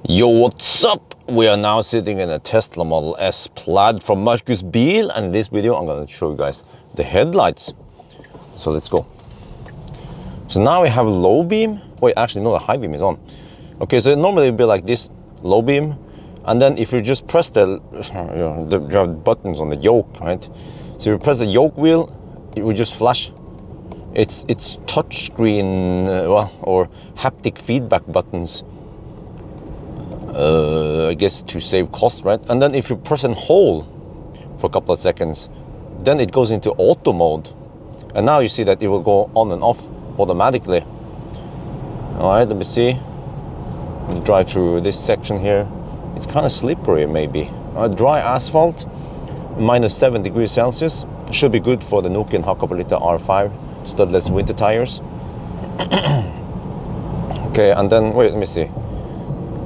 Yo, what's up? We are now sitting in a Tesla Model S Plaid from Marcus Bil, and in this video I'm going to show you guys the headlights. So let's go. So now we have low beam. Wait, actually no, the high beam is on. Okay, so normally it would be like this, low beam, and then if you just press the, you have buttons on the yoke, right? So you press the yoke wheel, it will just flash. It's touch screen, or haptic feedback buttons. I guess to save cost, right? And then if you press and hold for a couple of seconds, then it goes into auto mode. And now you see that it will go on and off automatically. All right, let me see. I'll drive through this section here. It's kind of slippery, maybe. Dry asphalt, -7 degrees Celsius. Should be good for the Nokian Hakkapeliitta R5 studless winter tires. Okay, and then, wait, let me see.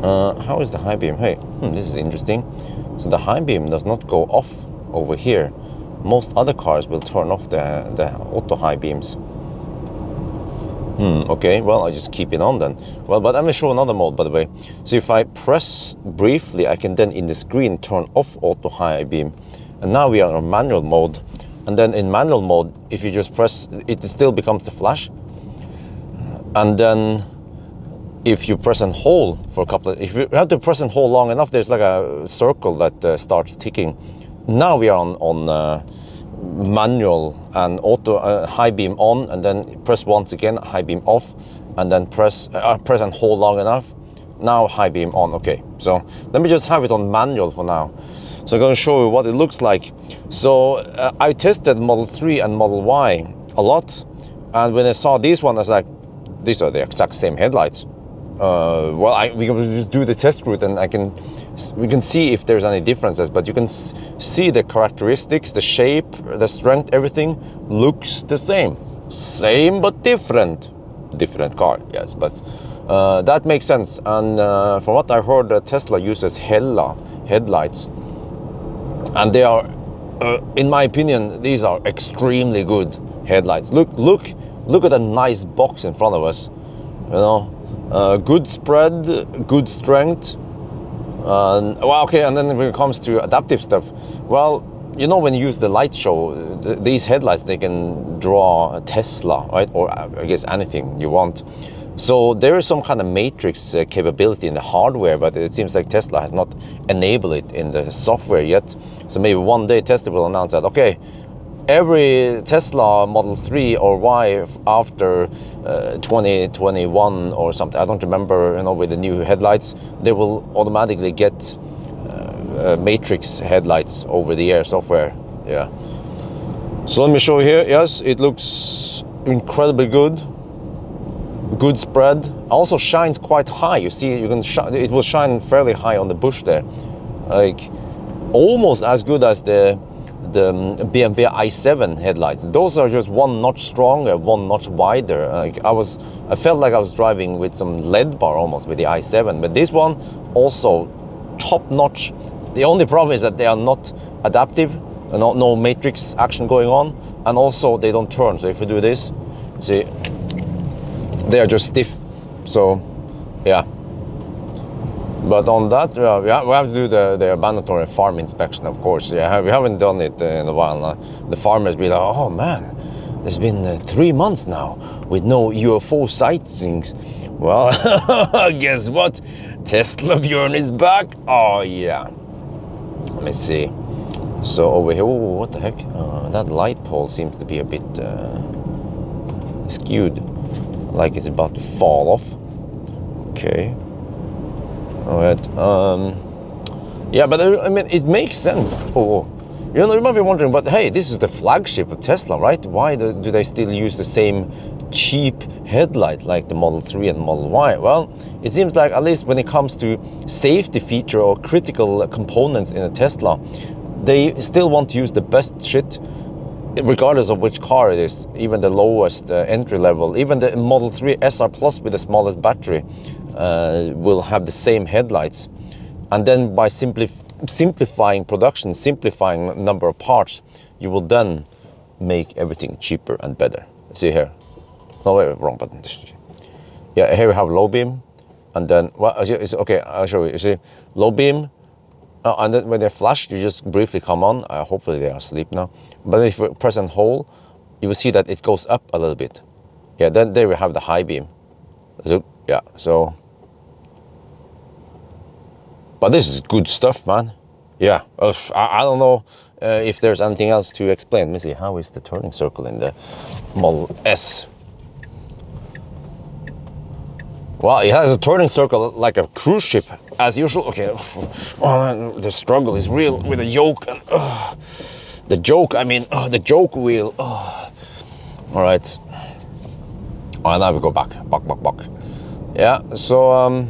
How is the high beam? Hey, this is interesting. So the high beam does not go off over here. Most other cars will turn off the auto high beams. Okay, well, I just keep it on then. Well, but I'm gonna show another mode, by the way. So if I press briefly, I can then in the screen turn off auto high beam. And now we are on manual mode. And then in manual mode, if you just press, it still becomes the flash. And then if you press and hold for a couple of, if you have to press and hold long enough, there's like a circle that starts ticking. Now we are on manual and auto high beam on, and then press once again, high beam off, and then press and hold long enough. Now high beam on. Okay, so let me just have it on manual for now. So I'm going to show you what it looks like. So I tested Model 3 and Model Y a lot, and when I saw this one, I was like, these are the exact same headlights. Well, we can just do the test route, and we can see if there's any differences, but you can see the characteristics, the shape, the strength, everything looks the same. Same but different. Different car, yes, but that makes sense. And from what I heard, Tesla uses headlights, and they are, in my opinion, these are extremely good headlights. Look at a nice box in front of us, you know. Good spread, good strength. Well, okay, and then when it comes to adaptive stuff, well, you know, when you use the light show, these headlights, they can draw a Tesla, right? Or I guess anything you want. So there is some kind of matrix capability in the hardware, but it seems like Tesla has not enabled it in the software yet. So maybe one day Tesla will announce that, okay, every Tesla Model 3 or Y after 2021 or something, I don't remember, you know, with the new headlights, they will automatically get matrix headlights over the air software. Yeah. So let me show you here. Yes, it looks incredibly good. Good spread. Also shines quite high. You see, you can it will shine fairly high on the bush there, like almost as good as the BMW i7 headlights. Those are just one notch stronger, one notch wider. Like I felt like I was driving with some lead bar almost with the i7, but this one also top notch. The only problem is that they are not adaptive, no matrix action going on, and also they don't turn. So if you do this, see, they are just stiff. So yeah. But on that, we have to do the mandatory farm inspection, of course. Yeah, we haven't done it in a while. The farmers be like, oh man, there's been 3 months now with no UFO sightings. Well, guess what? Teslabjorn is back. Oh yeah. Let me see. So over here, oh, what the heck? That light pole seems to be a bit skewed, like it's about to fall off. Okay. All right. Yeah, but I mean, it makes sense. Oh, you know, you might be wondering, but hey, this is the flagship of Tesla, right? Why do they still use the same cheap headlight like the Model 3 and Model Y? Well, it seems like, at least when it comes to safety feature or critical components in a Tesla, they still want to use the best shit, regardless of which car it is, even the lowest entry level. Even the Model 3 SR Plus with the smallest battery will have the same headlights. And then by simplifying production, simplifying number of parts, you will then make everything cheaper and better. See here. No, wait, wrong button. Yeah, here we have low beam. and then, well, it's okay, I'll show you. You see, low beam, and then when they're flashed, you just briefly come on. Hopefully they are asleep now. But if you press and hold, you will see that it goes up a little bit. Yeah, then there we have the high beam. So, yeah, so. But this is good stuff, man. Yeah, I don't know if there's anything else to explain. Let me see, how is the turning circle in the Model S? Well, it has a turning circle like a cruise ship, as usual. Okay, oh, the struggle is real with the yoke and the joke wheel. All right. Oh, now we go back. Yeah. So,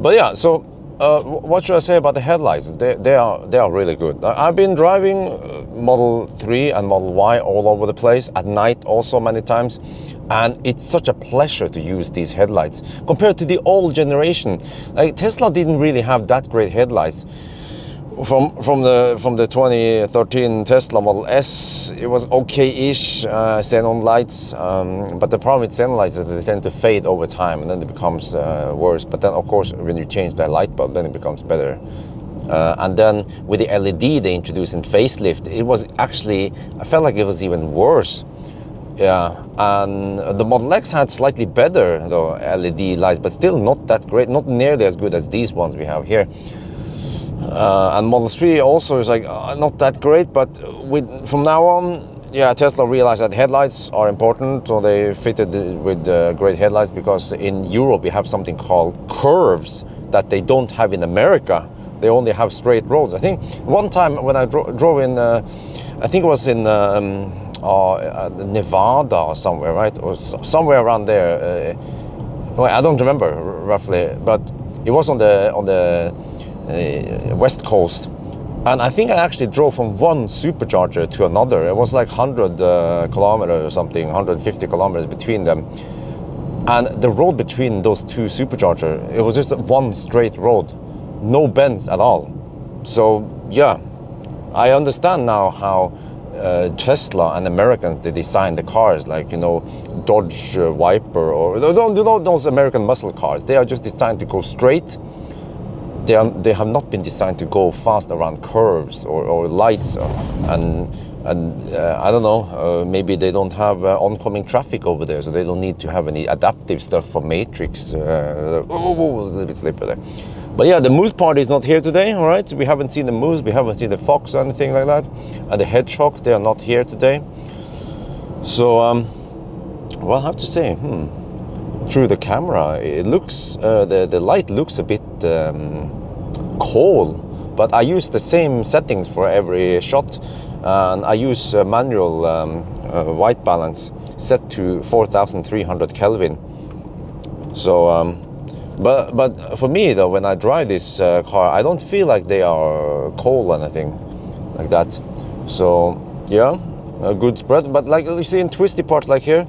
but yeah. So, what should I say about the headlights? They are really good. I've been driving Model 3 and Model Y all over the place at night, also many times. And it's such a pleasure to use these headlights compared to the old generation. Like Tesla didn't really have that great headlights. From the 2013 Tesla Model S, it was okay-ish xenon lights, but the problem with xenon lights is that they tend to fade over time, and then it becomes worse. But then, of course, when you change the light bulb, then it becomes better. And then with the LED they introduced in facelift, it was actually, I felt like it was even worse. Yeah, and the Model X had slightly better though LED lights, but still not that great, not nearly as good as these ones we have here. And Model 3 also is like not that great, but from now on, yeah, Tesla realized that headlights are important, so they fitted with great headlights, because in Europe we have something called curves that they don't have in America. They only have straight roads. I think one time when I drove in, I think it was in Nevada or somewhere, right? Or somewhere around there. Well, I don't remember roughly, but it was on the west coast. And I think I actually drove from one supercharger to another. It was like 100 kilometers or something, 150 kilometers between them. And the road between those two superchargers, it was just one straight road, no bends at all. So yeah, I understand now how Tesla and Americans, they design the cars, like, you know, Dodge Viper or those American muscle cars. They are just designed to go straight. They have not been designed to go fast around curves or lights, and I don't know, maybe they don't have oncoming traffic over there, so they don't need to have any adaptive stuff for Matrix. A little bit slippery there. But yeah, the moose party is not here today, all right? We haven't seen the moose, we haven't seen the fox or anything like that. And the hedgehog, they are not here today. So, well, I have to say, through the camera, it looks, the light looks a bit cold, but I use the same settings for every shot. And I use manual white balance set to 4,300 Kelvin. So, but for me though, when I drive this car, I don't feel like they are cold or anything like that. So yeah, a good spread. But like you see in twisty parts like here,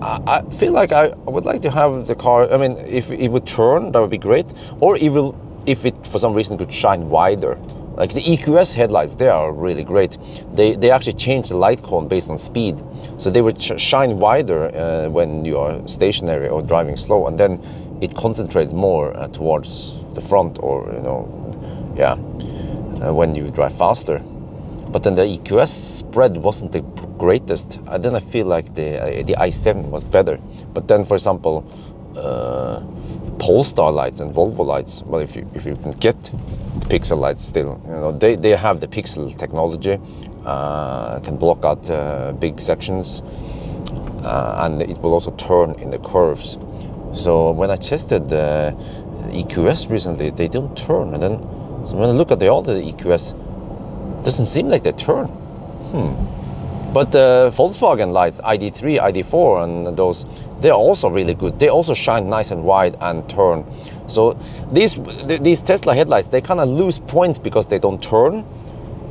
I feel like I would like to have the car. I mean, if it would turn, that would be great. Or if it for some reason could shine wider. Like the EQS headlights, they are really great. They actually change the light cone based on speed. So they would shine wider when you are stationary or driving slow, and then it concentrates more towards the front, or, you know, yeah, when you drive faster. But then the EQS spread wasn't the greatest. And then I feel like the i7 was better. But then, for example, Polestar lights and Volvo lights, well, if you can get pixel lights still, you know, they have the pixel technology, can block out big sections, and it will also turn in the curves. So when I tested the EQS recently, they don't turn, and then so when I look at the other EQS, it doesn't seem like they turn. But the Volkswagen lights, ID3, ID4, and those, they're also really good. They also shine nice and wide and turn. So these Tesla headlights, they kind of lose points because they don't turn,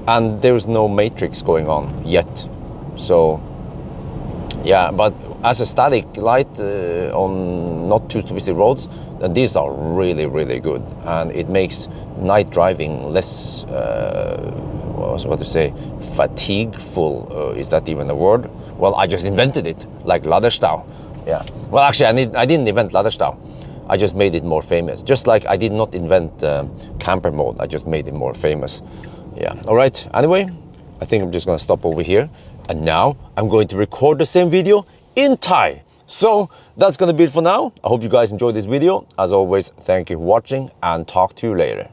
and there's no matrix going on yet. So yeah, but as a static light on not too twisty roads, then these are really, really good, and it makes night driving less, what to say, fatigueful. Is that even a word? Well, I just invented it, like Laderstau. Yeah. Well, actually, I didn't invent Laderstau. I just made it more famous. Just like I did not invent camper mode, I just made it more famous. Yeah, all right. Anyway, I think I'm just gonna stop over here. And now I'm going to record the same video in Thai. So that's gonna be it for now. I hope you guys enjoyed this video. As always, thank you for watching and talk to you later.